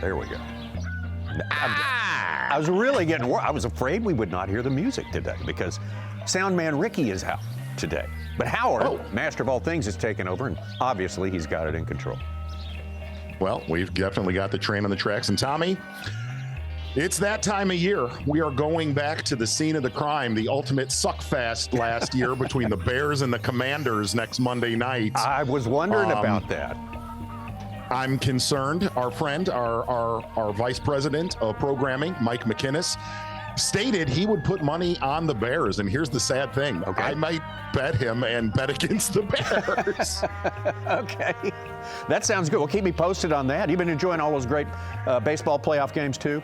There we go. I was really getting worried. I was afraid we would not hear the music today because sound man Ricky is out today. But Howard, master of all things, has taken over, and obviously he's got it in control. Well, we've definitely got the train on the tracks. And Tommy, it's that time of year. We are going back to the scene of the crime, the ultimate suckfest last year between the Bears and the Commanders next Monday night. I was wondering about that. I'm concerned. Our friend, our vice president of programming, Mike McInnes, stated he would put money on the Bears. And here's the sad thing. Okay. I might bet him and bet against the Bears. Okay. That sounds good. Well, keep me posted on that. You've been enjoying all those great baseball playoff games too?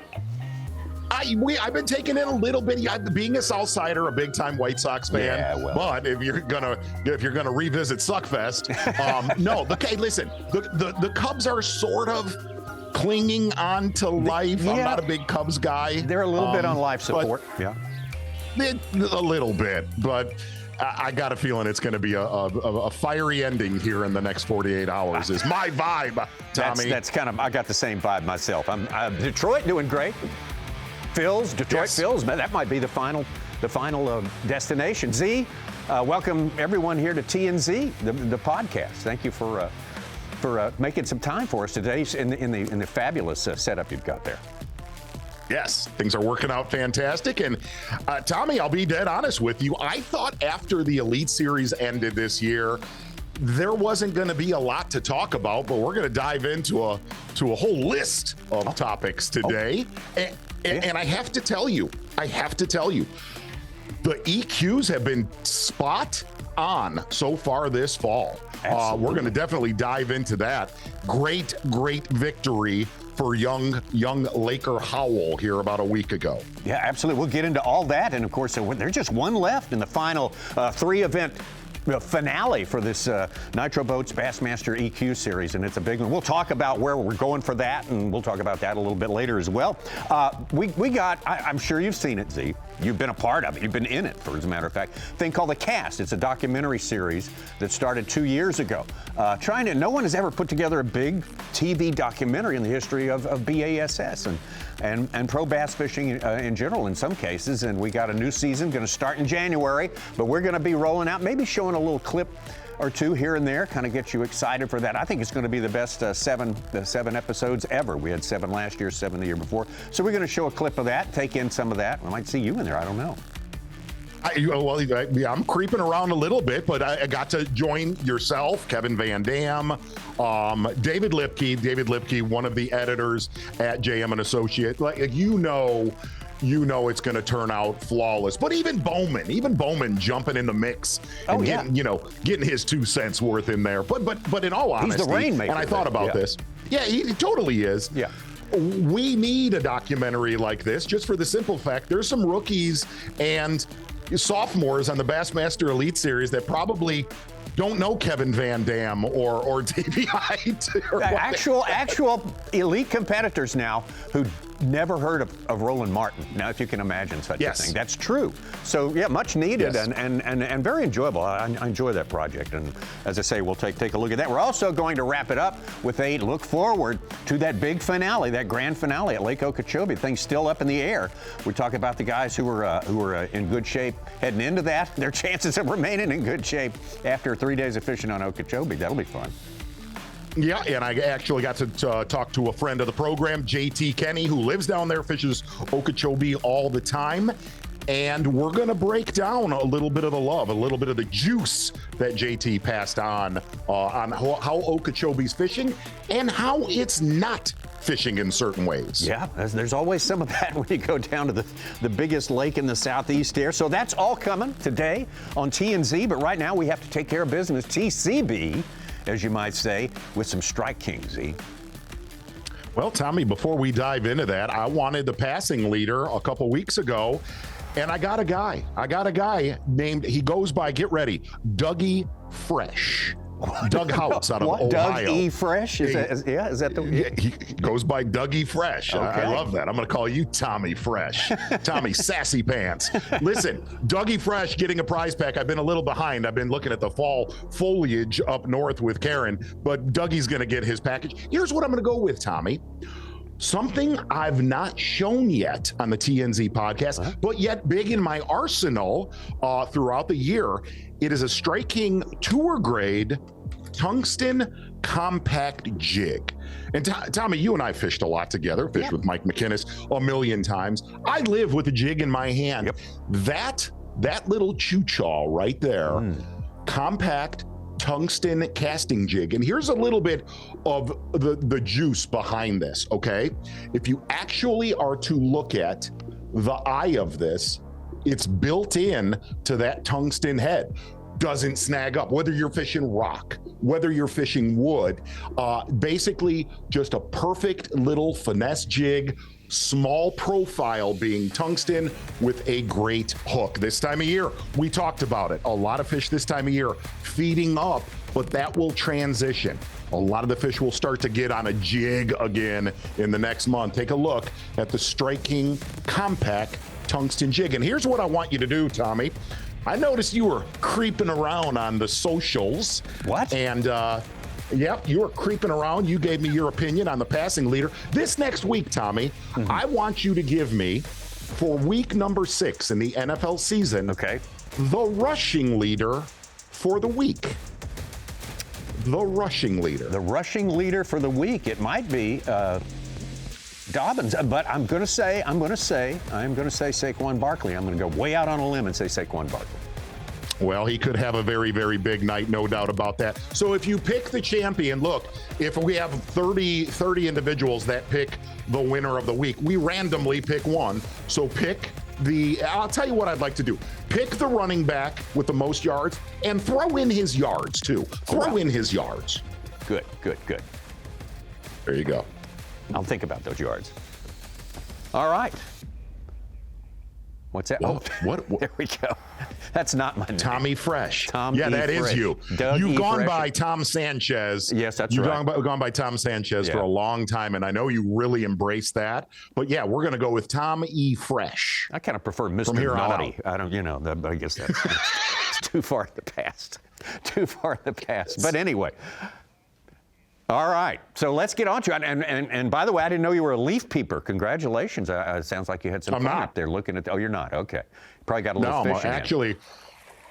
I've been taking in a little bit. Being a Southsider, a big-time White Sox fan, but if you're gonna revisit Suckfest, no. Listen, the Cubs are sort of clinging on to life. I'm not a big Cubs guy. They're a little bit on life support. A little bit, but I got a feeling it's going to be a fiery ending here in the next 48 hours. Is my vibe, Tommy. That's kind of. I got the same vibe myself. I'm Detroit doing great. Detroit Phils, that might be the final destination. Z, welcome everyone here to TnZ, the podcast. Thank you for making some time for us today in the fabulous setup you've got there. Yes, things are working out fantastic. And Tommy, I'll be dead honest with you. I thought after the Elite Series ended this year, there wasn't going to be a lot to talk about, but we're going to dive into a whole list of topics today. And I have to tell you, the EQs have been spot on so far this fall. We're going to definitely dive into that. Great victory for young Laker Howell here about a week ago. Yeah, absolutely. We'll get into all that. And of course, there's just one left in the final 3-event finale for this Nitro Boats Bassmaster EQ series, and it's a big one. We'll talk about where we're going for that, and we'll talk about that a little bit later as well. We got, I'm sure you've seen it, Z. You've been a part of it. You've been in it, as a matter of fact. A thing called The Cast. It's a documentary series that started 2 years ago. No one has ever put together a big TV documentary in the history of B.A.S.S. and pro bass fishing in general in some cases. And we got a new season going to start in January, but we're going to be rolling out, maybe showing a little clip or two here and there, kind of get you excited for that. I think it's going to be the best seven episodes ever. We had 7 last year, 7 the year before. So we're going to show a clip of that, take in some of that. I might see you in there. I don't know. I'm creeping around a little bit, but I got to join yourself, Kevin Van Dam, David Lipke, one of the editors at JM & Associates. You know it's going to turn out flawless. But even Bowman jumping in the mix and getting his 2 cents worth in there. But in all honesty, he's the rainmaker. And I thought about this. Yeah, he totally is. Yeah. We need a documentary like this just for the simple fact there's some rookies and sophomores on the Bassmaster Elite Series that probably don't know Kevin Van Dam or Davey Height. Actual elite competitors now who never heard of Roland Martin. Now, if you can imagine such a thing. That's true. So, yeah, much needed and very enjoyable. I enjoy that project. And as I say, we'll take a look at that. We're also going to wrap it up with a look forward to that big finale, that grand finale at Lake Okeechobee. Things still up in the air. We talk about the guys who were in good shape heading into that, their chances of remaining in good shape after 3 days of fishing on Okeechobee. That'll be fun. Yeah, and I actually got to talk to a friend of the program, JT Kenny, who lives down there, fishes Okeechobee all the time. And we're going to break down a little bit of the love, a little bit of the juice that JT passed on how Okeechobee's fishing and how it's not fishing in certain ways. Yeah, there's always some of that when you go down to the biggest lake in the southeast there. So that's all coming today on TnZ. But right now we have to take care of business, TCB, as you might say, with some Strike King, Z. Well, Tommy, before we dive into that, I wanted the passing leader a couple weeks ago, and I got a guy named, he goes by, get ready, Dougie Fresh. Doug House out of Ohio. Doug E. Fresh? Is that the? He goes by Dougie Fresh. Okay. I love that. I'm going to call you Tommy Fresh. Tommy Sassy Pants. Listen, Dougie Fresh getting a prize pack. I've been a little behind. I've been looking at the fall foliage up north with Karen, but Dougie's going to get his package. Here's what I'm going to go with, Tommy. Something I've not shown yet on the TnZ podcast, but yet big in my arsenal throughout the year. It is a striking tour grade tungsten compact jig. And Tommy, you and I fished a lot together, fished with Mike McInnes a million times. I live with a jig in my hand. That little chew-chaw right there, compact tungsten casting jig. And here's a little bit of the juice behind this, okay? If you actually are to look at the eye of this, it's built in to that tungsten head. Doesn't snag up, whether you're fishing rock, whether you're fishing wood, basically just a perfect little finesse jig, small profile being tungsten with a great hook. This time of year, we talked about it. A lot of fish this time of year feeding up, but that will transition. A lot of the fish will start to get on a jig again in the next month. Take a look at the striking compact tungsten jig. And here's what I want you to do, Tommy. I noticed you were creeping around on the socials. What? And yep, you were creeping around. You gave me your opinion on the passing leader. This next week, Tommy, I want you to give me, for week number 6 in the NFL season, the rushing leader for the week. The rushing leader. The rushing leader for the week. It might be Dobbins, but I'm going to say Saquon Barkley. I'm going to go way out on a limb and say Saquon Barkley. Well, he could have a very, very big night, no doubt about that. So if you pick the champion, look, if we have 30 individuals that pick the winner of the week, we randomly pick one. So I'll tell you what I'd like to do. Pick the running back with the most yards and throw in his yards too. Throw in his yards. Good. There you go. I'll think about those yards. All right. What's that? What? There we go. That's not my name. Tommy Fresh. Tom yeah, that Fresh. is you. Doug You've gone Fresh. by Tom Sanchez. Yes, that's right. You've gone by Tom Sanchez for a long time, and I know you really embrace that. But yeah, we're going to go with Tom E. Fresh. I kind of prefer Mr. Naughty. I don't, I guess that's it's too far in the past. But anyway. All right, so let's get on to it. And by the way, I didn't know you were a leaf peeper. Congratulations. It sounds like you had some fun up there looking at. Oh, you're not. Okay. Probably got a little fishing. Actually,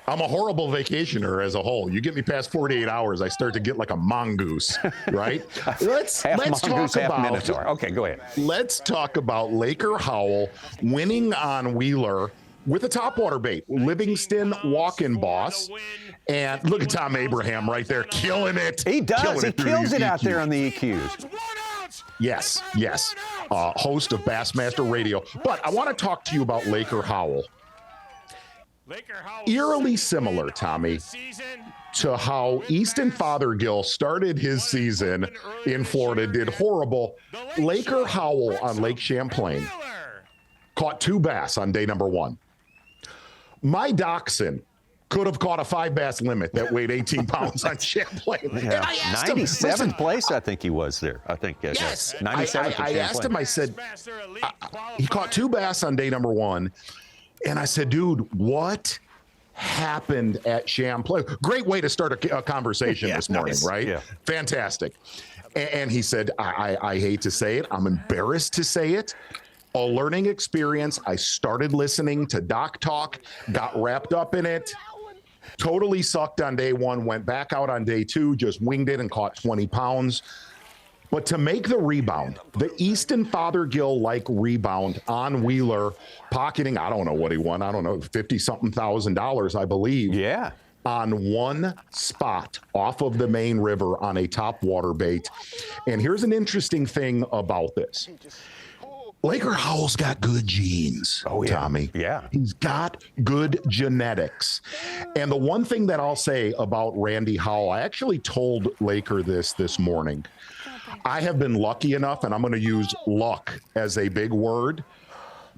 I'm a horrible vacationer as a whole. You get me past 48 hours, I start to get like a mongoose, right? Let's talk about Minotaur. Okay, go ahead. Let's talk about Laker Howell winning on Wheeler with a topwater bait, Livingston Walk-In Boss. And look at Tom Abraham right there, killing it. He does. He kills it out there on the EQs. Yes. Host of Bassmaster Radio. But I want to talk to you about Laker Howell. Eerily similar, Tommy, to how Easton Fothergill started his season in Florida, did horrible. Laker Howell on Lake Champlain caught 2 bass on day number 1. My dachshund could have caught a 5 bass limit that weighed 18 pounds on Champlain. Yeah. And I asked 97th place, I think he was there. I think. Yes. 97th. I asked him, I said, he caught 2 bass on day number 1. And I said, dude, what happened at Champlain? Great way to start a conversation this morning, right? Yeah. Fantastic. And he said, I hate to say it. I'm embarrassed to say it. A learning experience. I started listening to Doc Talk, got wrapped up in it, totally sucked on day 1, went back out on day 2, just winged it and caught 20 pounds. But to make the rebound, the Easton Fothergill-like rebound on Wheeler, pocketing, I don't know what he won, I don't know, 50-something thousand, I believe. Yeah. On one spot off of the main river on a top water bait. And here's an interesting thing about this. Laker Howell's got good genes, Tommy. Yeah. He's got good genetics. And the one thing that I'll say about Randy Howell, I actually told Laker this morning. I have been lucky enough, and I'm going to use luck as a big word,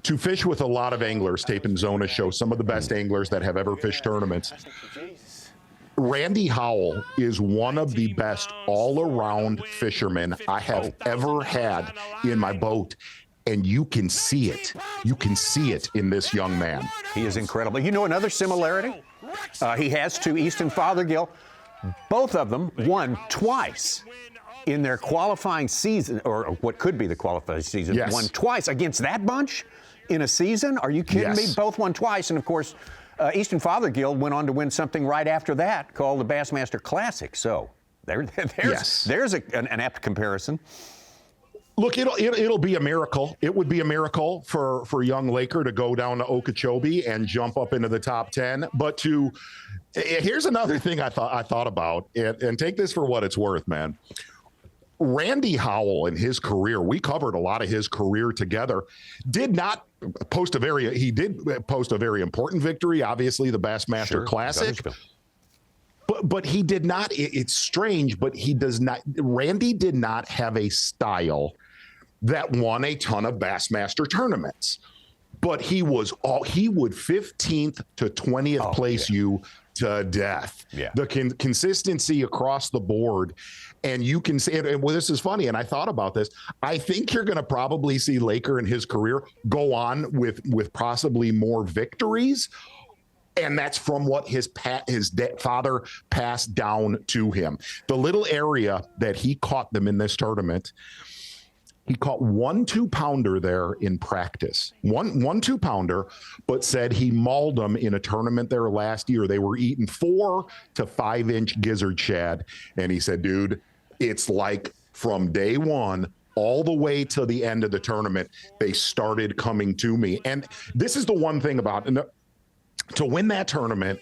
to fish with a lot of anglers. Tape and Zona show some of the best anglers that have ever fished tournaments. Randy Howell is one of the best all-around fishermen I have ever had in my boat. And you can see it. You can see it in this young man. He is incredible. You know another similarity? He has to Easton Fothergill. Both of them won twice in their qualifying season, or what could be the qualifying season, Yes. won twice against that bunch in a season? Are you kidding me? Yes. Both won twice, and of course, Easton Fothergill went on to win something right after that called the Bassmaster Classic. So there's an apt comparison. Look, it'll be a miracle. It would be a miracle for young Laker to go down to Okeechobee and jump up into the top 10. But here's another thing I thought about, and take this for what it's worth, man. Randy Howell in his career, we covered a lot of his career together, did post a very important victory, obviously the Bassmaster Classic. But he did not, it's strange, but Randy did not have a style that won a ton of Bassmaster tournaments. But he would 15th to 20th place you to death. Yeah. The consistency across the board. And you can see, and this is funny, and I thought about this. I think you're going to probably see Laker in his career go on with possibly more victories. And that's from what his father passed down to him. The little area that he caught them in this tournament, he caught 1 2-pounder there in practice. One 2-pounder, but said he mauled them in a tournament there last year. They were eating 4 to 5-inch gizzard shad. And he said, dude, it's like from day one all the way to the end of the tournament, they started coming to me. And this is the one thing about to win that tournament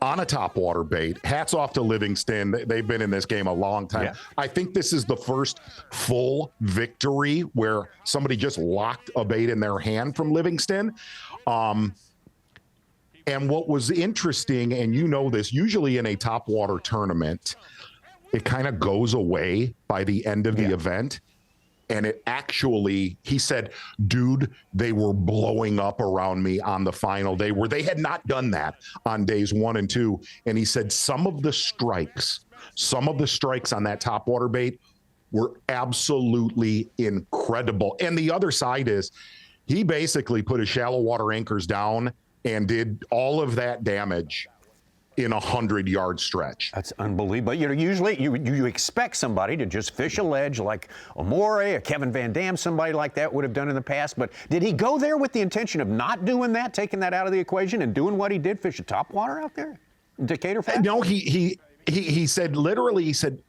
on a topwater bait. Hats off to Livingston. They've been in this game a long time. Yeah. I think this is the first full victory where somebody just locked a bait in their hand from Livingston. And what was interesting, and you know this, usually in a topwater tournament, it kind of goes away by the end of the event. And it actually, he said, dude, they were blowing up around me on the final day where they had not done that on days 1 and 2. And he said some of the strikes on that topwater bait were absolutely incredible. And the other side is he basically put his shallow water anchors down and did all of that damage in a 100-yard stretch. That's unbelievable. You know, usually you expect somebody to just fish a ledge like Amore, or Kevin Van Dam, somebody like that would have done in the past. But did he go there with the intention of not doing that, taking that out of the equation, and doing what he did, fish a topwater out there? Decatur Fast? No, he said, literally, he said,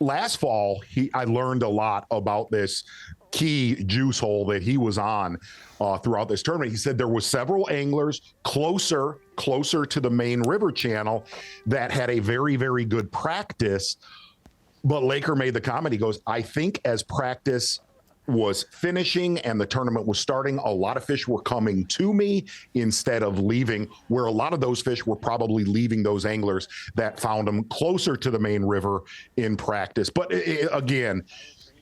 last fall, I learned a lot about this key juice hole that he was on throughout this tournament. He said there were several anglers closer to the main river channel that had a very, very good practice. But Laker made the comment, he goes, I think as practice was finishing and the tournament was starting, a lot of fish were coming to me instead of leaving, where a lot of those fish were probably leaving those anglers that found them closer to the main river in practice. But again,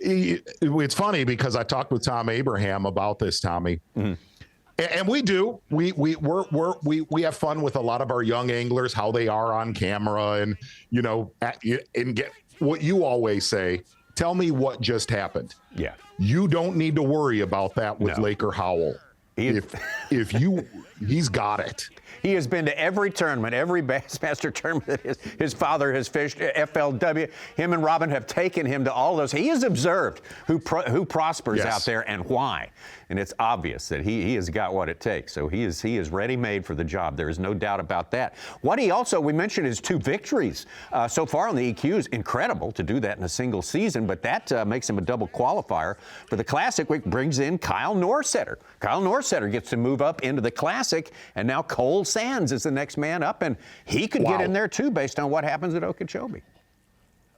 it's funny because I talked with Tom Abraham about this, Tommy. Mm-hmm. And we do. We have fun with a lot of our young anglers, how they are on camera, and and get what you always say. Tell me what just happened. Yeah. You don't need to worry about that with Laker Howell. He's got it. He has been to every tournament, every Bassmaster tournament that his father has fished, FLW. Him and Robin have taken him to all those. He has observed who prospers out there and why. And it's obvious that he has got what it takes. So he is ready-made for the job. There is no doubt about that. What we mentioned his 2 victories so far on the EQs. Incredible to do that in a single season, but that makes him a double qualifier for the Classic, which brings in Kyle Norsetter. Kyle Norsetter gets to move up into the Classic, and now Cole Sands is the next man up, and he could get in there too based on what happens at Okeechobee.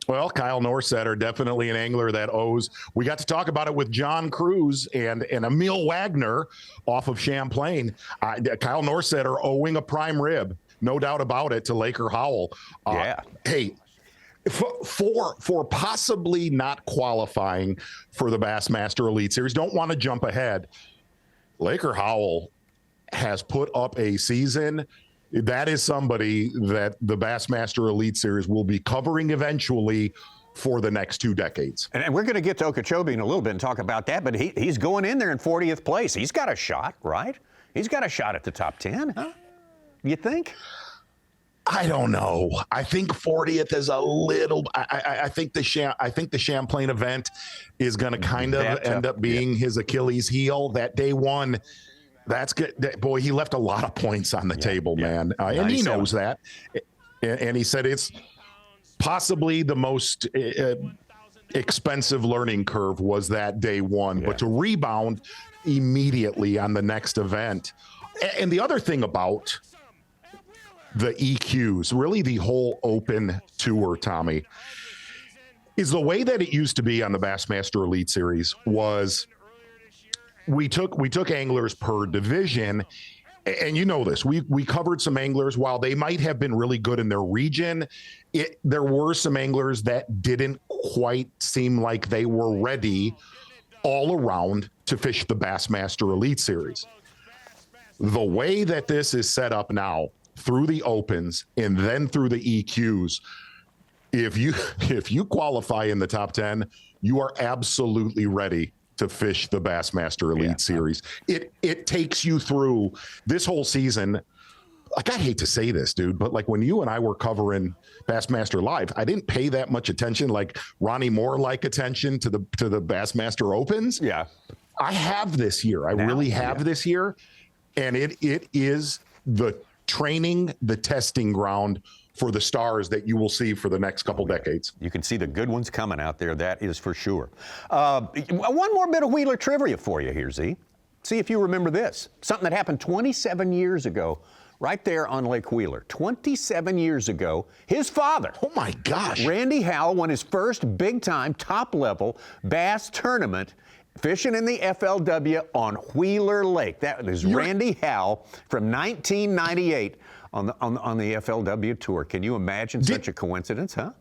Well, Kyle Norsetter, definitely an angler that owes. We got to talk about it with John Cruz and Emil Wagner off of Champlain. Kyle Norsetter owing a prime rib, no doubt about it, to Laker Howell. Hey, for possibly not qualifying for the Bassmaster Elite Series, don't want to jump ahead. Laker Howell has put up a season. That is somebody that the Bassmaster Elite Series will be covering eventually for the next 2 decades. And we're going to get to Okeechobee in a little bit and talk about that, but he's going in there in 40th place. He's got a shot, right? He's got a shot at the top 10, huh? You think? I don't know. I think 40th is a little. I think the Champlain event is going to kind of end up being his Achilles heel. That day one, that's good. Boy, he left a lot of points on the table, man, and he knows that. And he said it's possibly the most expensive learning curve was that day one, but to rebound immediately on the next event. And the other thing about the EQs, really the whole Open Tour, Tommy, is the way that it used to be on the Bassmaster Elite Series was we took anglers per division. And you know this, we covered some anglers. While they might have been really good in their region, there were some anglers that didn't quite seem like they were ready all around to fish the Bassmaster Elite Series. The way that this is set up now, through the Opens and then through the EQs, if you qualify in the top 10, you are absolutely ready to fish the Bassmaster Elite Series. It takes you through this whole season. Like, I hate to say this, dude, but like when you and I were covering Bassmaster Live, I didn't pay that much attention, like Ronnie Moore like attention to the Bassmaster Opens. Yeah. I have this year. I really have this year. And it is the training, the testing ground for the stars that you will see for the next couple decades. You can see the good ones coming out there, that is for sure. One more bit of Wheeler trivia for you here, Z. See if you remember this. Something that happened 27 years ago, right there on Lake Wheeler. 27 years ago, his father, oh my gosh, Randy Howell, won his first big-time, top-level bass tournament fishing in the FLW on Wheeler Lake. That was Randy Howell from 1998 on the FLW tour. Can you imagine such a coincidence, huh?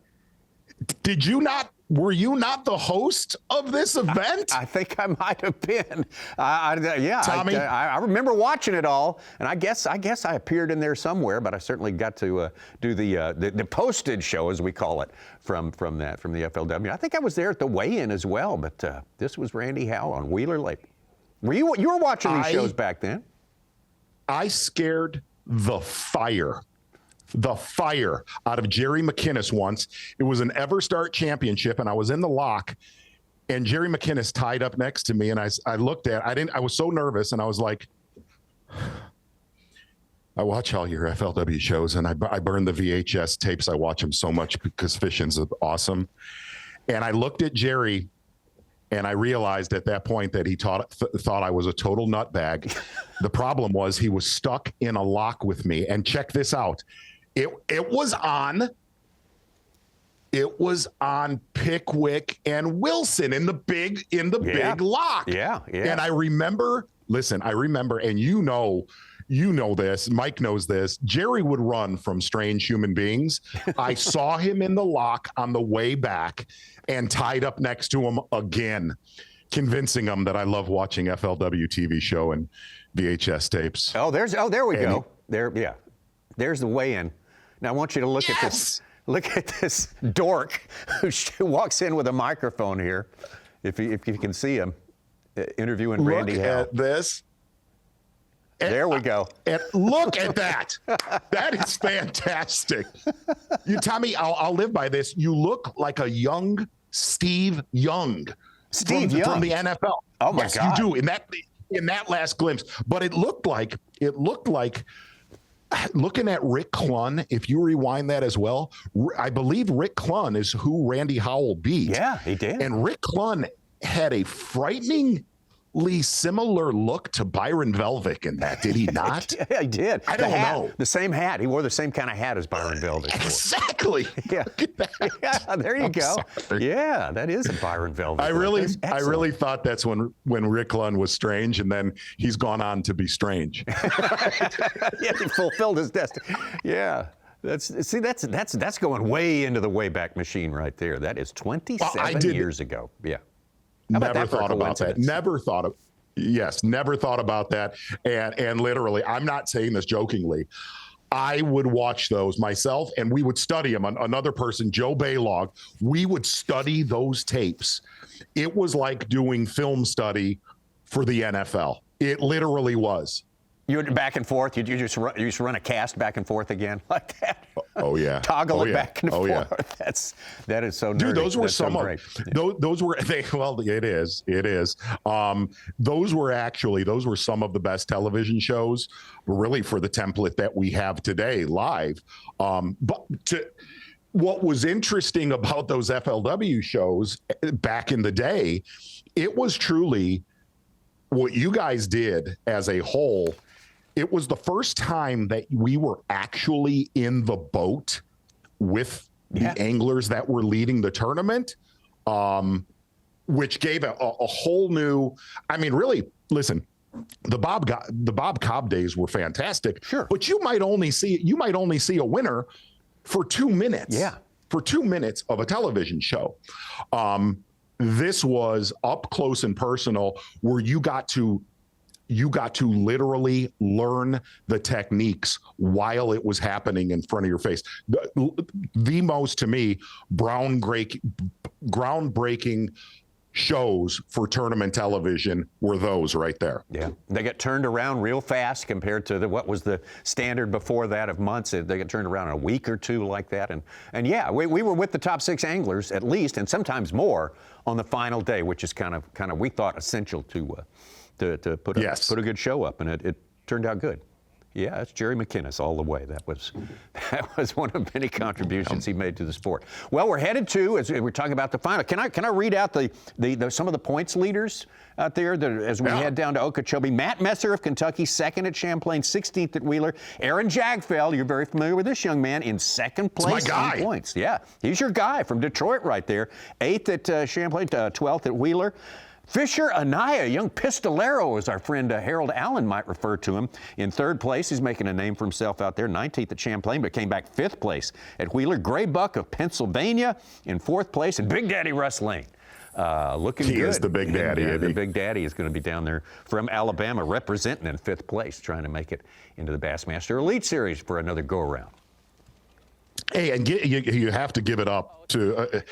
Were you not the host of this event? I think I might have been. Tommy? I remember watching it all, and I guess I appeared in there somewhere, but I certainly got to do the posted show, as we call it, from the FLW. I think I was there at the weigh-in as well, but this was Randy Howell on Wheeler Lake. You were watching these shows back then? I scared the fire out of Jerry McInnes once. It was an EverStart championship, and I was in the lock, and Jerry McInnes tied up next to me, and I looked at, I was so nervous, and I was like, I watch all your FLW shows, and I burn the VHS tapes. I watch them so much because fishing's awesome. And I looked at Jerry, and I realized at that point that he thought I was a total nutbag. The problem was he was stuck in a lock with me. And check this out. It was on Pickwick and Wilson in the big lock. Yeah. And I remember, and you know this, Mike knows this, Jerry would run from strange human beings. I saw him in the lock on the way back and tied up next to him again, convincing him that I love watching FLW TV show and VHS tapes. There we go. There's the weigh-in. Now I want you to look at this. Look at this dork who walks in with a microphone here. If you can see him interviewing Randy Howell. Look at this. There we go. And look at that. That is fantastic. Tommy, I'll live by this. You look like a young Steve Young. From the NFL. Oh my God. Yes, you do. In that last glimpse. But it looked like looking at Rick Clunn, if you rewind that as well, I believe Rick Clunn is who Randy Howell beat. Yeah, he did. And Rick Clunn had a frighteningly similar look to Byron Velvick in that, did he not? Yeah, he did. I don't know. The same hat. He wore the same kind of hat as Byron Velvick. Exactly. Yeah. Look at that. Yeah, there you go. Sorry. Yeah, that is a Byron Velvick. I really thought that's when Rick Clunn was strange, and then he's gone on to be strange. Yeah, he fulfilled his destiny. Yeah. That's going way into the Wayback Machine right there. That is 27 years ago. Yeah. Never thought about that. Never thought about that. And literally, I'm not saying this jokingly. I would watch those myself, and we would study them. Another person, Joe Baylog, we would study those tapes. It was like doing film study for the NFL. It literally was. You back and forth. You just run a cast back and forth again like that. Oh yeah. Toggle it back and forth. Yeah. That is so nerdy. Dude, those were That's some so of great. those were well, it is. Those were some of the best television shows, really, for the template that we have today live. What was interesting about those FLW shows back in the day, it was truly what you guys did as a whole. It was the first time that we were actually in the boat with the anglers that were leading the tournament, which gave a whole new, I mean, really, listen, the Bob Cobb days were fantastic. Sure. But you might only see a winner for 2 minutes. Yeah. For 2 minutes of a television show. This was up close and personal, where you got to literally learn the techniques while it was happening in front of your face. The most, to me, groundbreaking shows for tournament television were those right there. Yeah, they get turned around real fast compared to what was the standard before that of months. They get turned around in a week or two like that. And yeah, we were with the top 6 anglers at least, and sometimes more on the final day, which is kind of we thought essential to put a good show up, and it turned out good. Yeah, it's Jerry McInnes all the way. That was one of many contributions he made to the sport. Well, we're headed to, as we're talking about the final. Can I read out the some of the points leaders out there as we head down to Okeechobee? Matt Messer of Kentucky, 2nd at Champlain, 16th at Wheeler. Aaron Jagfeld, you're very familiar with this young man, in 2nd place in points. Yeah, he's your guy from Detroit right there. 8th at Champlain, 12th at Wheeler. Fisher Anaya, young pistolero, as our friend Harold Allen might refer to him, in 3rd place. He's making a name for himself out there. 19th at Champlain, but came back 5th place at Wheeler. Gray Buck of Pennsylvania in 4th place, and Big Daddy Russ Lane. Looking good. He is the Big Daddy. The Big Daddy is going to be down there from Alabama, representing in 5th place, trying to make it into the Bassmaster Elite Series for another go-around. Hey, and you have to give it up to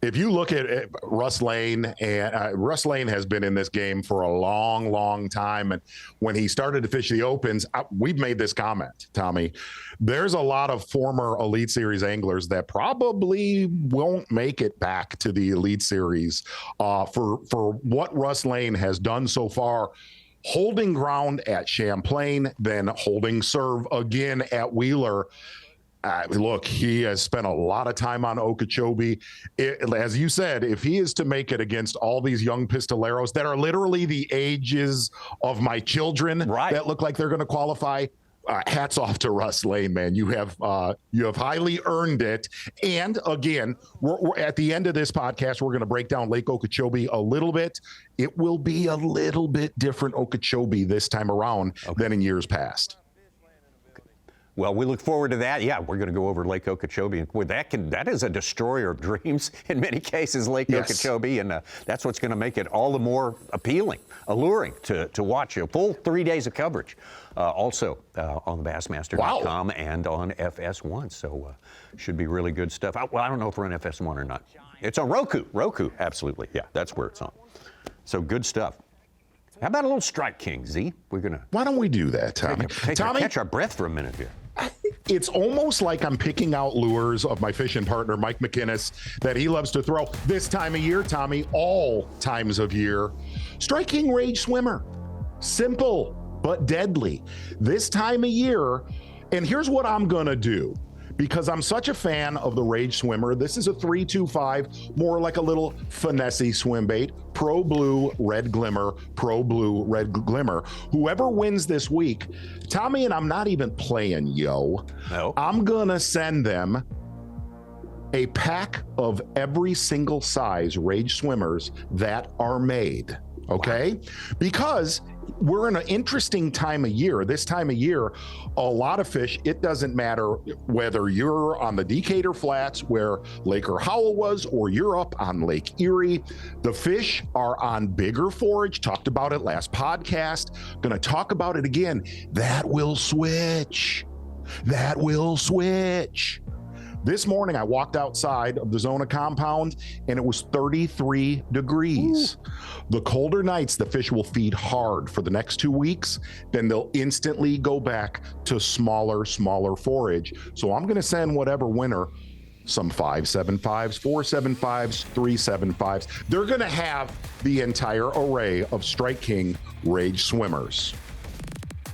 if you look at Russ Lane, and Russ Lane has been in this game for a long, long time. And when he started to fish the Opens, we've made this comment, Tommy. There's a lot of former Elite Series anglers that probably won't make it back to the Elite Series for what Russ Lane has done so far. Holding ground at Champlain, then holding serve again at Wheeler. Look, he has spent a lot of time on Okeechobee. As you said, if he is to make it against all these young pistoleros that are literally the ages of my children that look like they're going to qualify, hats off to Russ Lane, man. You have highly earned it. And again, we're at the end of this podcast, we're going to break down Lake Okeechobee a little bit. It will be a little bit different Okeechobee this time around than in years past. Well, we look forward to that. Yeah, we're going to go over Lake Okeechobee. And that is a destroyer of dreams in many cases, Lake Okeechobee. And that's what's going to make it all the more alluring to watch a full 3 days of coverage. Also on Bassmaster.com and on FS1. So should be really good stuff. Well, I don't know if we're on FS1 or not. It's on Roku. Roku, absolutely. Yeah, that's where it's on. So good stuff. How about a little Strike King, Z? Why don't we do that, Tommy? Catch our breath for a minute here. It's almost like I'm picking out lures of my fishing partner, Mike McInnes, that he loves to throw this time of year, Tommy, all times of year. Strike King Rage Swimmer. Simple, but deadly. This time of year, and here's what I'm going to do. Because I'm such a fan of the Rage Swimmer. This is a 325, more like a little finesse swim bait. Pro Blue Red Glimmer, Pro Blue Red Glimmer. Whoever wins this week, Tommy, and I'm not even playing, yo. No. I'm gonna send them a pack of every single size Rage Swimmers that are made. Okay? Wow. Because we're in an interesting time of year. This time of year, a lot of fish, it doesn't matter whether you're on the Decatur Flats where Laker Howell was, or you're up on Lake Erie. The fish are on bigger forage. Talked about it last podcast. Going to talk about it again. That will switch. This morning, I walked outside of the Zona compound and it was 33 degrees. Ooh. The colder nights, the fish will feed hard for the next 2 weeks. Then they'll instantly go back to smaller forage. So I'm going to send whatever winner some 5.75s, 4.75s, 3.75s. They're going to have the entire array of Strike King Rage swimmers.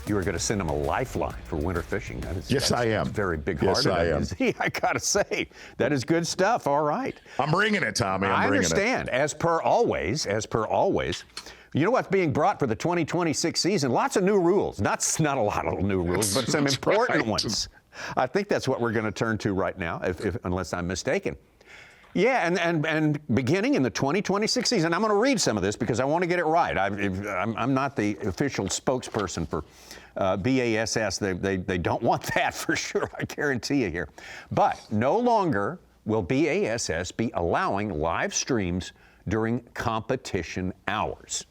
You are going to send them a lifeline for winter fishing. Yes, I am. Very big-hearted. Yes, I am. I got to say, that is good stuff. All right. I'm bringing it, Tommy. I understand. As per always, you know what's being brought for the 2026 season? Lots of new rules. Not a lot of new rules, but some important ones. I think that's what we're going to turn to right now, unless I'm mistaken. Yeah, and beginning in the 2026 season, I'm going to read some of this because I want to get it right. I'm not the official spokesperson for B.A.S.S. They don't want that for sure, I guarantee you here. But no longer will B.A.S.S. be allowing live streams during competition hours.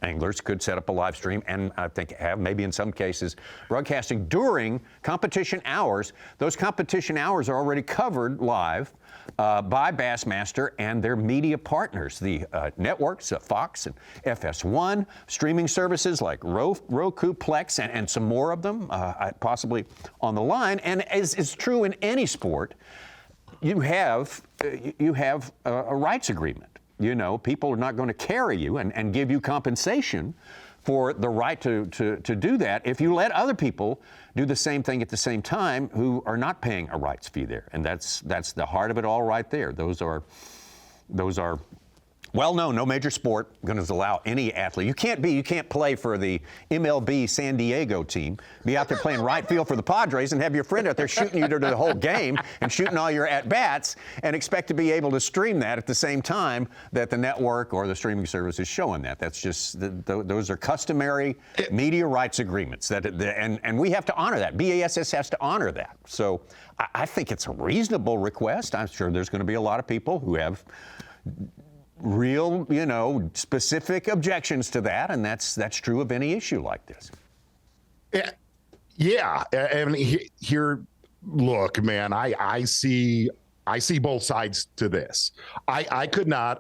Anglers could set up a live stream and I think have, maybe in some cases, broadcasting during competition hours. Those competition hours are already covered live by Bassmaster and their media partners, the networks, Fox and FS1, streaming services like Roku, Plex, and some more of them possibly on the line. And as is true in any sport, you have a rights agreement. You know, people are not going to carry you and give you compensation for the right to do that if you let other people do the same thing at the same time who are not paying a rights fee there. And that's the heart of it all right there. Those are well, no major sport going to allow any athlete. You can't play for the MLB San Diego team, be out there playing right field for the Padres and have your friend out there shooting you to the whole game and shooting all your at-bats and expect to be able to stream that at the same time that the network or the streaming service is showing that. That's just, those are customary media rights agreements and we have to honor that. B.A.S.S. has to honor that. So I think it's a reasonable request. I'm sure there's going to be a lot of people who have real, specific objections to that, and that's true of any issue like this. Yeah. I mean, here, look, man, I see both sides to this. I could not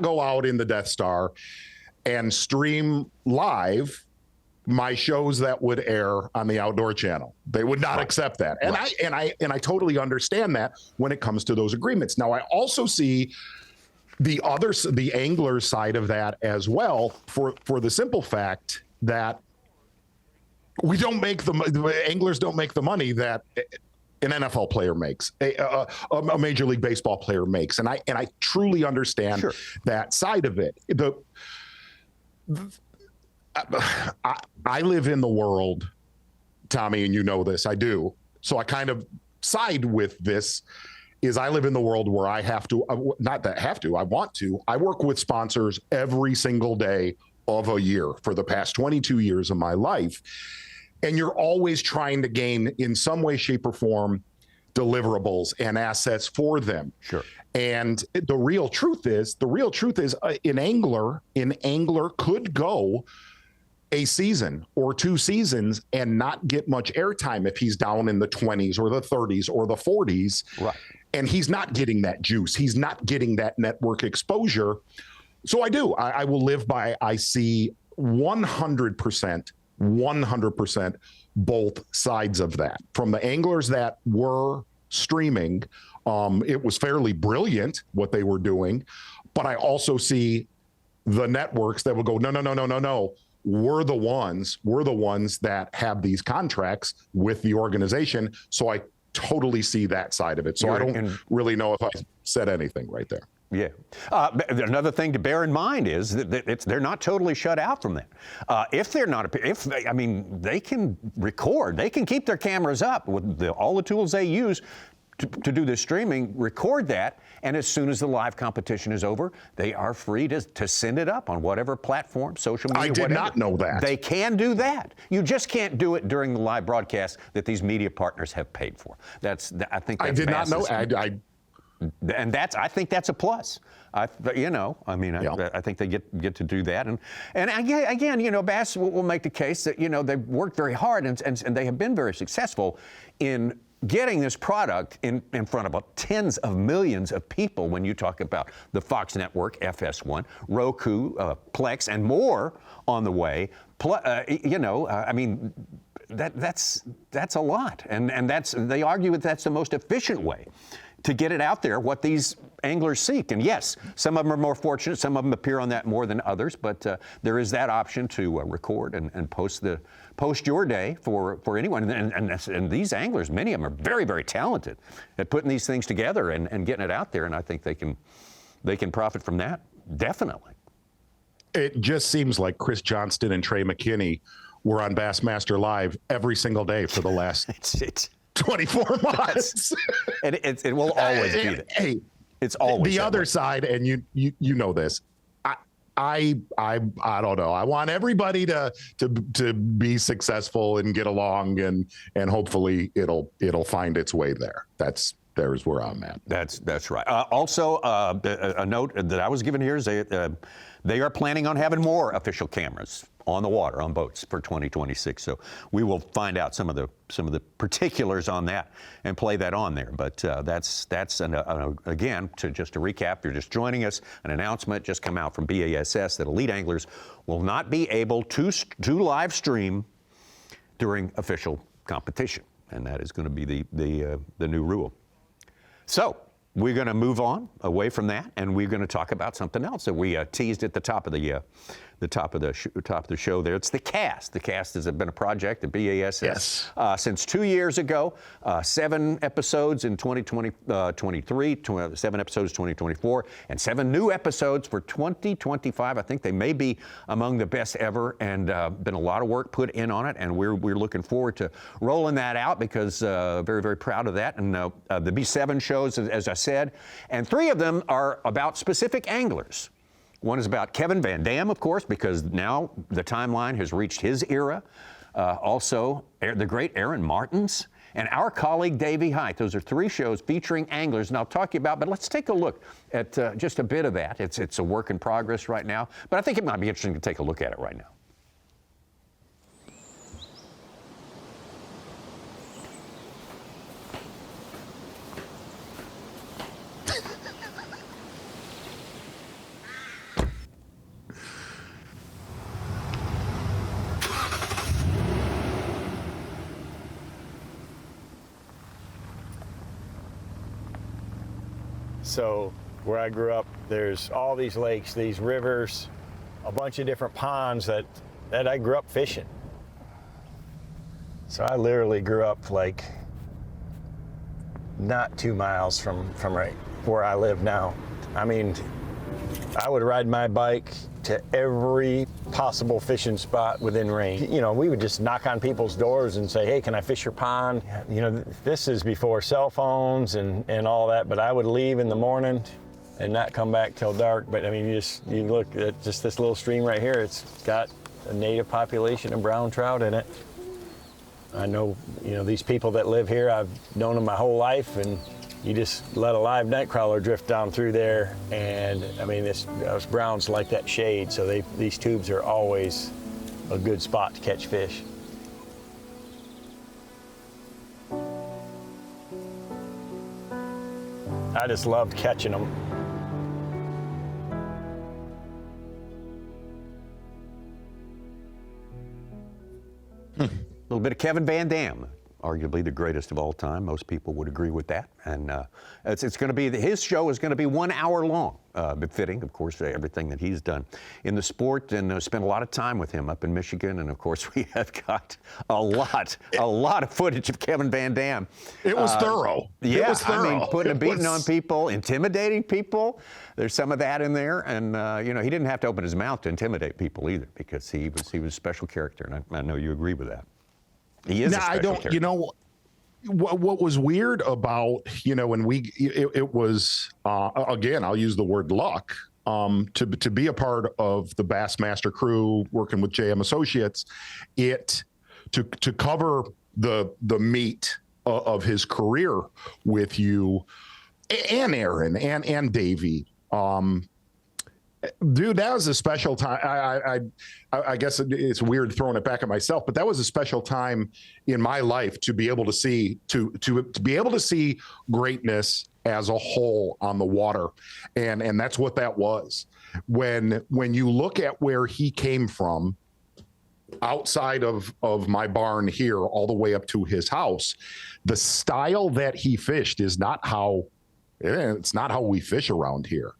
go out in the Death Star and stream live my shows that would air on the Outdoor Channel. They would not accept that, and I totally understand that when it comes to those agreements. Now, I also see the angler side of that as well, for the simple fact that anglers don't make the money that an NFL player makes, a Major League Baseball player makes, and I truly understand that side of it. I live in the world, Tommy, and you know this, I do. So I kind of side with this. I live in the world where I have to, I want to. I work with sponsors every single day of a year for the past 22 years of my life. And you're always trying to gain, in some way, shape, or form, deliverables and assets for them. Sure. And the real truth is, an angler could go a season or 2 seasons and not get much airtime if he's down in the 20s or the 30s or the 40s. Right. And he's not getting that juice. He's not getting that network exposure. So I will live by, I see 100% both sides of that. From the anglers that were streaming, it was fairly brilliant what they were doing. But I also see the networks that will go, no. We're the ones that have these contracts with the organization. So I totally see that side of it. So I don't really know if I said anything right there. Yeah. Another thing to bear in mind is that they're not totally shut out from that. They can record. They can keep their cameras up with all the tools they use to do this streaming, record that, and as soon as the live competition is over, they are free to send it up on whatever platform, social media, whatever. I did not know that. They can do that. You just can't do it during the live broadcast that these media partners have paid for. I think that's I did not know. And I think that's a plus. I think they get to do that. And again, Bass will make the case that, they've worked very hard and they have been very successful in getting this product in front of tens of millions of people when you talk about the Fox network, FS1, Roku, Plex, and more on the way. I mean, that's a lot. And they argue that that's the most efficient way to get it out there, what these anglers seek. And yes, some of them are more fortunate, some of them appear on that more than others, but there is that option to record and post your day for anyone. And these anglers, many of them are very, very talented at putting these things together and getting it out there, and I think they can profit from that, definitely. It just seems like Chris Johnston and Trey McKinney were on Bassmaster Live every single day for the last 24 months. And it will always be that. Hey, it's always the other way. side, and you know this. I don't know. I want everybody to be successful and get along, and hopefully it'll find its way there. There's where I'm at. That's right. Also, a note that I was given here is they are planning on having more official cameras on the water, on boats for 2026. So we will find out some of the particulars on that and play that on there. But that's again, to recap, you're just joining us, an announcement just come out from B.A.S.S. that elite anglers will not be able to live stream during official competition, and that is going to be the new rule. So we're going to move on away from that, and we're going to talk about something else that we teased at the top of the show there. It's the cast. The cast has been a project at B.A.S.S. Since 2 years ago. 7 episodes in 2023, 7 episodes 2024, and 7 new episodes for 2025. I think they may be among the best ever, and been a lot of work put in on it, and we're looking forward to rolling that out because very, very proud of that. And there'll be 7 shows, as I said, and 3 of them are about specific anglers. One is about Kevin Van Dam, of course, because now the timeline has reached his era. Also, the great Aaron Martens and our colleague Davey Height. Those are 3 shows featuring anglers, and I'll talk to you about, but let's take a look at just a bit of that. It's a work in progress right now, but I think it might be interesting to take a look at it right now. So where I grew up, there's all these lakes, these rivers, a bunch of different ponds that I grew up fishing. So I literally grew up like not 2 miles from right where I live now. I mean, I would ride my bike to every possible fishing spot within range. You know, we would just knock on people's doors and say, hey, can I fish your pond? You know, this is before cell phones and all that, but I would leave in the morning and not come back till dark. But I mean, you look at just this little stream right here, it's got a native population of brown trout in it. I know, you know, these people that live here, I've known them my whole life, and you just let a live night crawler drift down through there, and I mean, those browns like that shade, so these tubes are always a good spot to catch fish. I just loved catching them. A little bit of Kevin Van Dam, arguably the greatest of all time. Most people would agree with that. And it's going to be, his show is going to be 1 hour long, befitting, of course, everything that he's done in the sport, and spent a lot of time with him up in Michigan. And of course, we have got a lot of footage of Kevin Van Dam. It was thorough. Yeah, it was thorough. I mean, putting a beating on people, intimidating people. There's some of that in there. And, you know, he didn't have to open his mouth to intimidate people either, because he was a special character. And I know you agree with that. He is a special character. You know, what was weird about, you know, when it was, again, I'll use the word luck, to be a part of the Bassmaster crew working with JM Associates, to cover the meat of his career with you and Aaron and Davey. Dude, that was a special time. I guess it's weird throwing it back at myself, but that was a special time in my life to be able to see to be able to see greatness as a whole on the water, and that's what that was. When you look at where he came from, outside of my barn here, all the way up to his house, the style that he fished is not how we fish around here.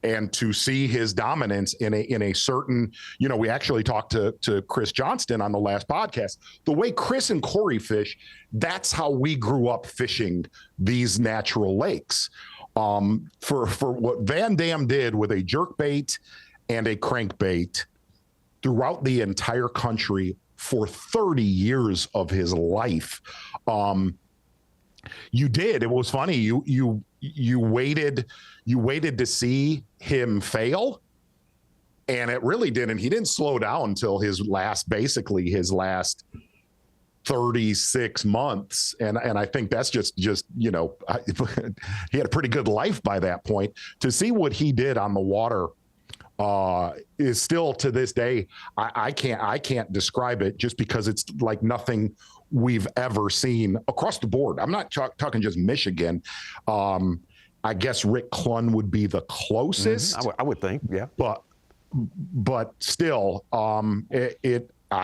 And to see his dominance in a certain, we actually talked to Chris Johnston on the last podcast. The way Chris and Corey fish, that's how we grew up fishing these natural lakes. For what Van Dam did with a jerkbait and a crankbait throughout the entire country for 30 years of his life. You did. It was funny. You waited to see him fail, and it really didn't. He didn't slow down until his last 36 months. And I think that's just he had a pretty good life by that point. To see what he did on the water is still, to this day, I can't describe it, just because it's like nothing we've ever seen across the board. I'm not talking just Michigan. I guess Rick Clunn would be the closest. I would think, yeah. But still,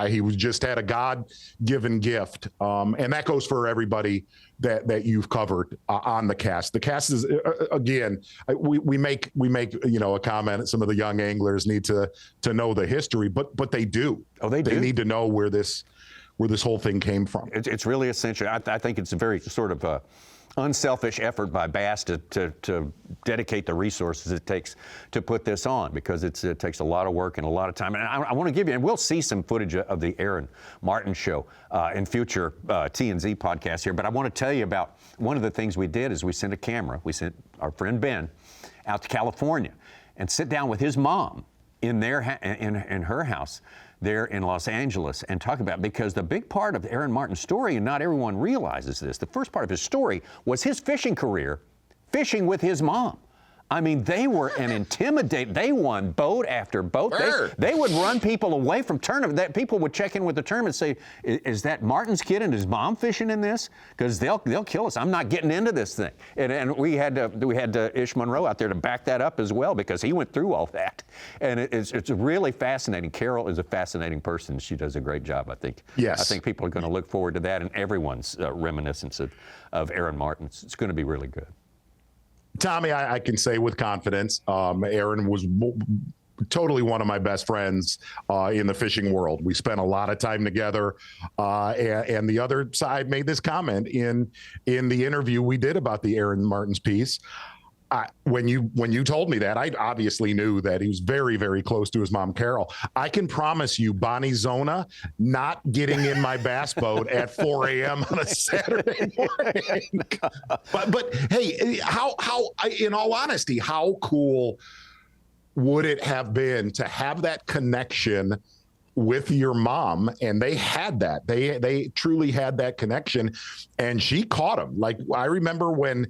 he was just had a God-given gift, and that goes for everybody that you've covered on the cast. The cast is again, we make a comment. Some of the young anglers need to know the history, but they do. Oh, they do. They need to know where this whole thing came from. It's really essential. I think it's a very sort of unselfish effort by B.A.S. to dedicate the resources it takes to put this on, because it takes a lot of work and a lot of time. And I want to give you, and we'll see some footage of the Aaron Martin show in future TnZ podcasts here, but I want to tell you about one of the things we did is we sent our friend Ben out to California and sit down with his mom in her house there in Los Angeles and talk about, because the big part of Aaron Martin's story, and not everyone realizes this, the first part of his story was his fishing career, fishing with his mom. I mean, they were they won boat after boat. They would run people away from tournament. That people would check in with the tournament and say, is that Martin's kid and his mom fishing in this? Because they'll kill us. I'm not getting into this thing. And we had Ish Monroe out there to back that up as well, because he went through all that. And it's really fascinating. Carol is a fascinating person. She does a great job, I think. Yes. I think people are going to look forward to that, and everyone's reminiscence of Aaron Martin. It's going to be really good. Tommy, I can say with confidence, Aaron was totally one of my best friends in the fishing world. We spent a lot of time together, and the other side made this comment in the interview we did about the Aaron Martin's piece. When you told me that, I obviously knew that he was very, very close to his mom, Carol. I can promise you, Bonnie Zona, not getting in my bass boat at 4 a.m. on a Saturday morning. But hey, how in all honesty, how cool would it have been to have that connection with your mom? And they had that. They truly had that connection, and she caught him. Like, I remember when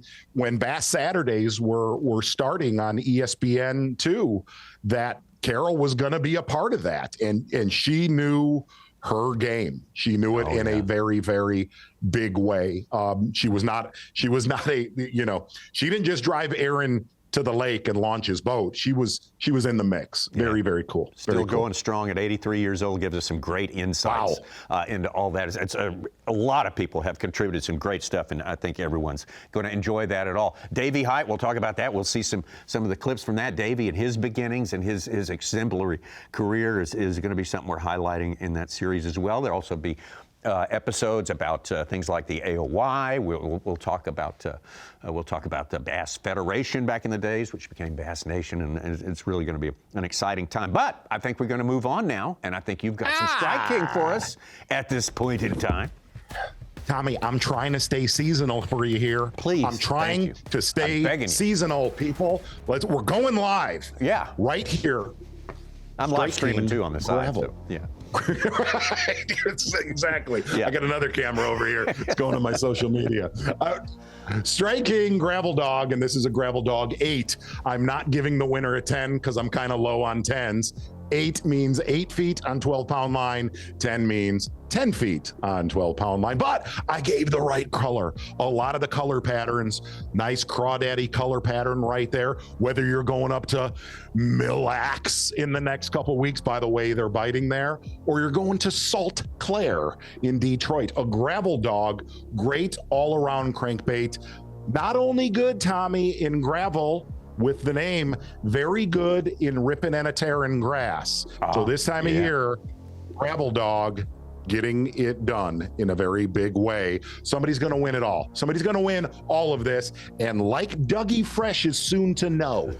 Bass Saturdays were starting on ESPN2, that Carol was going to be a part of that, and she knew her game. She knew it in a very, very big way. She was not she didn't just drive Aaron to the lake and launch his boat. She was in the mix. Very, very cool. Still going strong at 83 years old. Gives us some great insights into all that. It's a lot of people have contributed some great stuff, and I think everyone's going to enjoy that at all. Davey Height, we'll talk about that. We'll see some of the clips from that. Davey and his beginnings and his exemplary career is going to be something we're highlighting in that series as well. There'll also be episodes about things like the AOY. We'll talk about the Bass Federation back in the days, which became Bass Nation, and it's really going to be an exciting time. But I think we're going to move on now, and I think you've got some Strike King for us at this point in time. Tommy, I'm trying to stay seasonal for you here. Please. I'm trying to stay seasonal, people. We're going live. Yeah. Right here. I'm live streaming too on the side. So, yeah. Exactly. Yeah. I got another camera over here. It's going to my social media. Striking gravel dog, and this is a gravel dog 8. I'm not giving the winner a 10 because I'm kind of low on 10s. 8 means 8 feet on 12-pound line. 10 means 10 feet on 12-pound line. But I gave the right color. A lot of the color patterns, nice crawdaddy color pattern right there. Whether you're going up to Mille Lacs in the next couple weeks, by the way they're biting there, or you're going to Salt Claire in Detroit. A gravel dog, great all-around crankbait. Not only good, Tommy, in gravel, with the name, very good in ripping and a tearing grass. So this time of year, gravel dog getting it done in a very big way. Somebody's going to win it all. Somebody's going to win all of this. And like Dougie Fresh is soon to know,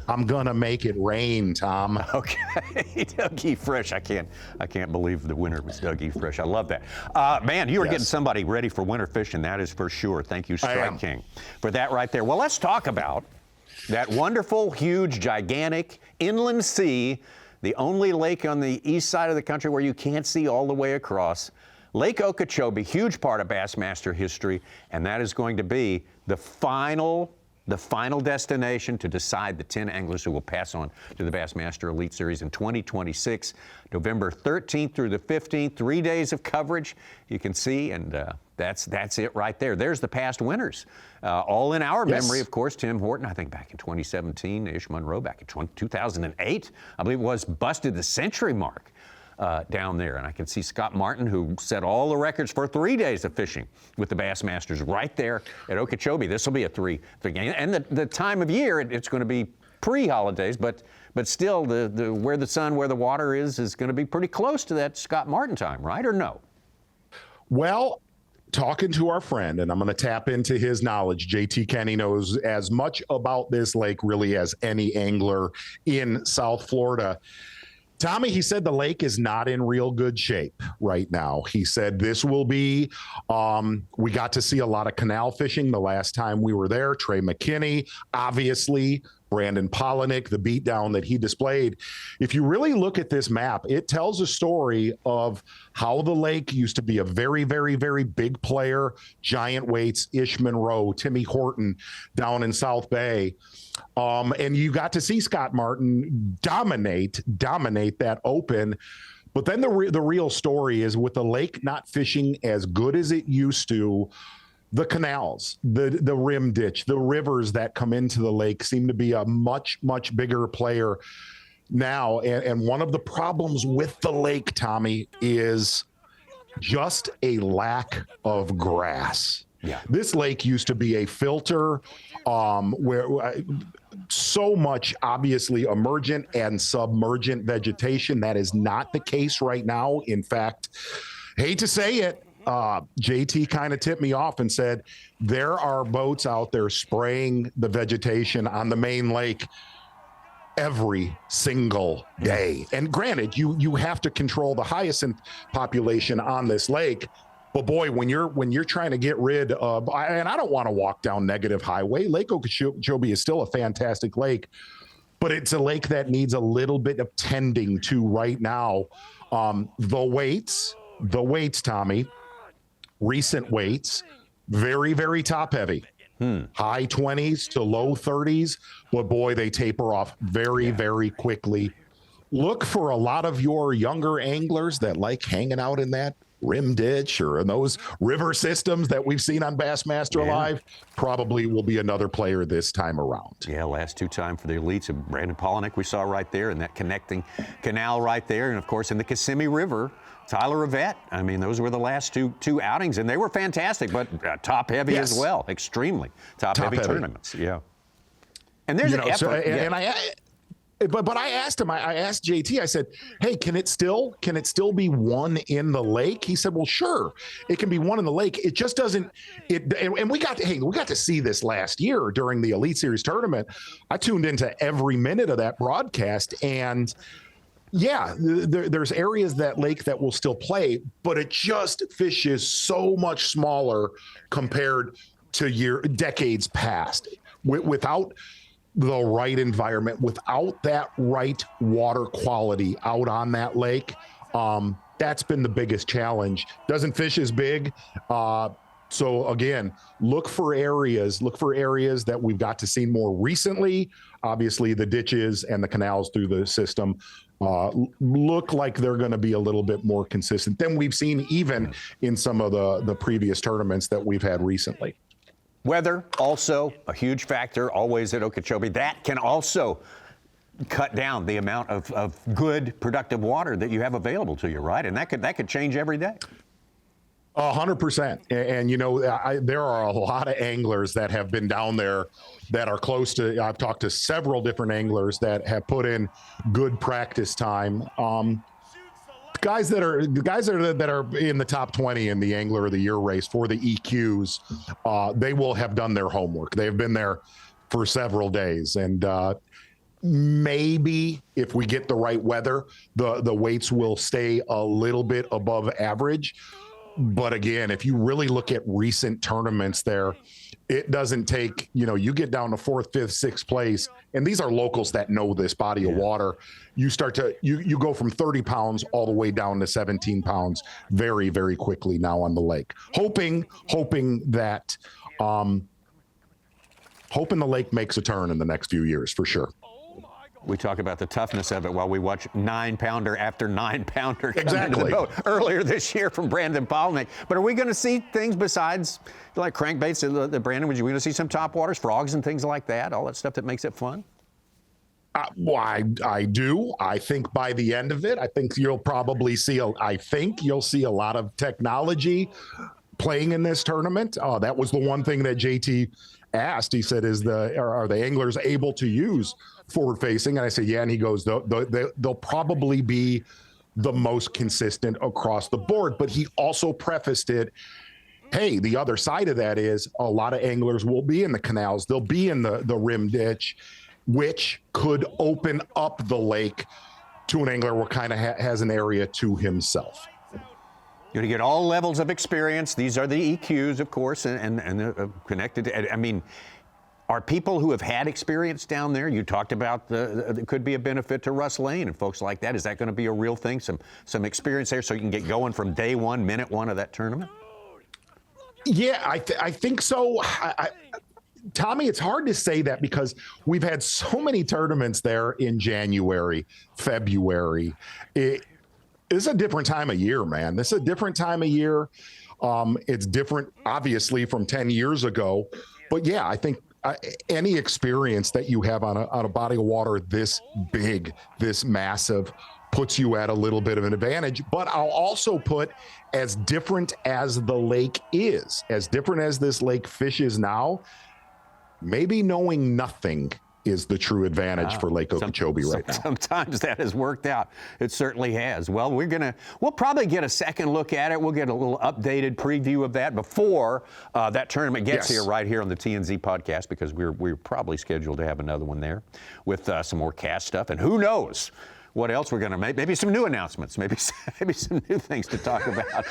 I'm going to make it rain, Tom. Okay, Dougie Fresh. I can't believe the winner was Dougie Fresh. I love that. Man, you are getting somebody ready for winter fishing. That is for sure. Thank you, Strike King, for that right there. Well, let's talk about that wonderful, huge, gigantic inland sea, the only lake on the east side of the country where you can't see all the way across. Lake Okeechobee, huge part of Bassmaster history, and that is going to be the final destination to decide the 10 anglers who will pass on to the Bassmaster Elite Series in 2026, November 13th through the 15th, 3 days of coverage. You can see, and that's it right there. There's the past winners. All in our memory, of course, Tim Horton, I think back in 2017, Ish Monroe back in 2008, I believe it was, busted the century mark down there. And I can see Scott Martin, who set all the records for 3 days of fishing with the Bassmasters right there at Okeechobee. This will be a three game. And the time of year, it's going to be pre-holidays, but still, the where the sun, where the water is going to be pretty close to that Scott Martin time, right, or no? Well, talking to our friend, and I'm going to tap into his knowledge. JT Kenny knows as much about this lake really as any angler in South Florida. Tommy, he said the lake is not in real good shape right now. He said this will be, we got to see a lot of canal fishing the last time we were there. Trey McKinney, obviously, Brandon Polinick, the beatdown that he displayed. If you really look at this map, it tells a story of how the lake used to be a very, very, very big player, giant weights, Ish Monroe, Timmy Horton down in South Bay. And you got to see Scott Martin dominate that open. But then the real story is with the lake not fishing as good as it used to, the canals, the rim ditch, the rivers that come into the lake seem to be a much, much bigger player now. And one of the problems with the lake, Tommy, is just a lack of grass. Yeah. This lake used to be a filter where so much obviously emergent and submergent vegetation. That is not the case right now. In fact, hate to say it, JT kind of tipped me off and said there are boats out there spraying the vegetation on the main lake every single day. And granted, you have to control the hyacinth population on this lake. But boy, when you're trying to get rid of, and I don't want to walk down Negative Highway, Lake Okeechobee is still a fantastic lake, but it's a lake that needs a little bit of tending to right now. The weights, Tommy, recent weights, very, very top heavy. High 20s to low 30s, but boy, they taper off very, very quickly. Look for a lot of your younger anglers that like hanging out in that rim ditch or in those river systems that we've seen on Bassmaster Live. Probably will be another player this time around. Yeah, last two time for the elites of Brandon Polinick we saw right there in that connecting canal right there. And of course in the Kissimmee River, Tyler Yvette. I mean, those were the last two outings, and they were fantastic, but top heavy as well. Extremely top heavy tournaments. Yeah. And there's an effort. But I asked him, I asked JT, I said, hey, can it still be one in the lake? He said, well, sure, it can be one in the lake. It just doesn't, and we got to see this last year during the Elite Series tournament. I tuned into every minute of that broadcast, and yeah, there's areas that lake that will still play, but it just fishes so much smaller compared to decades past. Without the right environment, without that right water quality out on that lake, That's been the biggest challenge. Doesn't fish as big. So again, look for areas that we've got to see more recently. Obviously, the ditches and the canals through the system look like they're going to be a little bit more consistent than we've seen even in some of the previous tournaments that we've had recently. Weather, also a huge factor, always at Okeechobee. That can also cut down the amount of good, productive water that you have available to you, right? And that could change every day. 100%. And you know, there are a lot of anglers that have been down there that are close to, I've talked to several different anglers that have put in good practice time. Guys that are in the top 20 in the Angler of the Year race for the EQs, they will have done their homework. They've been there for several days. And maybe if we get the right weather, the weights will stay a little bit above average. But again, if you really look at recent tournaments there, it doesn't take, you get down to 4th, 5th, 6th place, and these are locals that know this body of water. You start to, you go from 30 pounds all the way down to 17 pounds very, very quickly now on the lake. Hoping that, hoping the lake makes a turn in the next few years for sure. We talk about the toughness of it while we watch 9-pounder after 9-pounder come Exactly. into the boat earlier this year from Brandon Polnick. But are we going to see things besides like crankbaits? Brandon, are we going to see some topwaters, frogs and things like that? All that stuff that makes it fun? Well, I do. I think by the end of it, I think you'll probably see, you'll see a lot of technology playing in this tournament. That was the one thing that JT asked. He said, are the anglers able to use forward facing? And I said, yeah. And he goes, they'll probably be the most consistent across the board. But he also prefaced it, hey, the other side of that is a lot of anglers will be in the canals. They'll be in the rim ditch, which could open up the lake to an angler who kind of has an area to himself. You're going to get all levels of experience. These are the EQs, of course, and connected to, I mean, are people who have had experience down there? You talked about it could be a benefit to Russ Lane and folks like that. Is that going to be a real thing? Some experience there so you can get going from day one, minute one of that tournament? Yeah, I think so. Tommy, it's hard to say that because we've had so many tournaments there in January, February. It's a different time of year, man. This is a different time of year. It's different, obviously, from 10 years ago. But yeah, I think any experience that you have on a body of water this big, this massive, puts you at a little bit of an advantage. But I'll also put, as different as the lake is, as different as this lake fishes now, maybe knowing nothing is the true advantage for Lake Okeechobee right now. Sometimes that has worked out. It certainly has. Well, we'll probably get a second look at it. We'll get a little updated preview of that before that tournament gets here, right here on the TnZ Podcast, because we're probably scheduled to have another one there with some more cast stuff. And who knows what else we're going to make? Maybe some new announcements, maybe some new things to talk about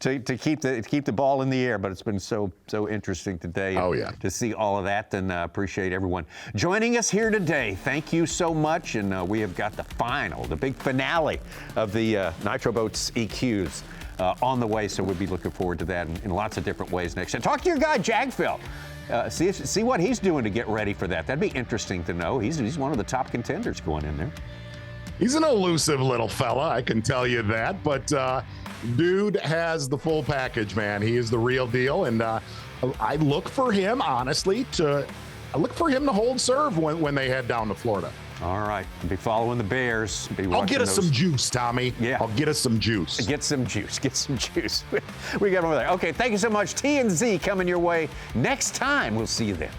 to keep the ball in the air. But it's been so interesting today to see all of that, and appreciate everyone joining us here today. Thank you so much, and we have got the big finale of the Nitro Boats EQs on the way, so we'll be looking forward to that in lots of different ways next time. Talk to your guy Jagfeld. See what he's doing to get ready for that. That'd be interesting to know. He's one of the top contenders going in there. He's an elusive little fella, I can tell you that. But dude has the full package, man. He is the real deal. And I look for him, honestly, to hold serve when they head down to Florida. All right. Be following the Bears. I'll get us some juice, Tommy. Yeah. I'll get us some juice. Get some juice. We got him over there. Okay, thank you so much. TnZ coming your way next time. We'll see you then.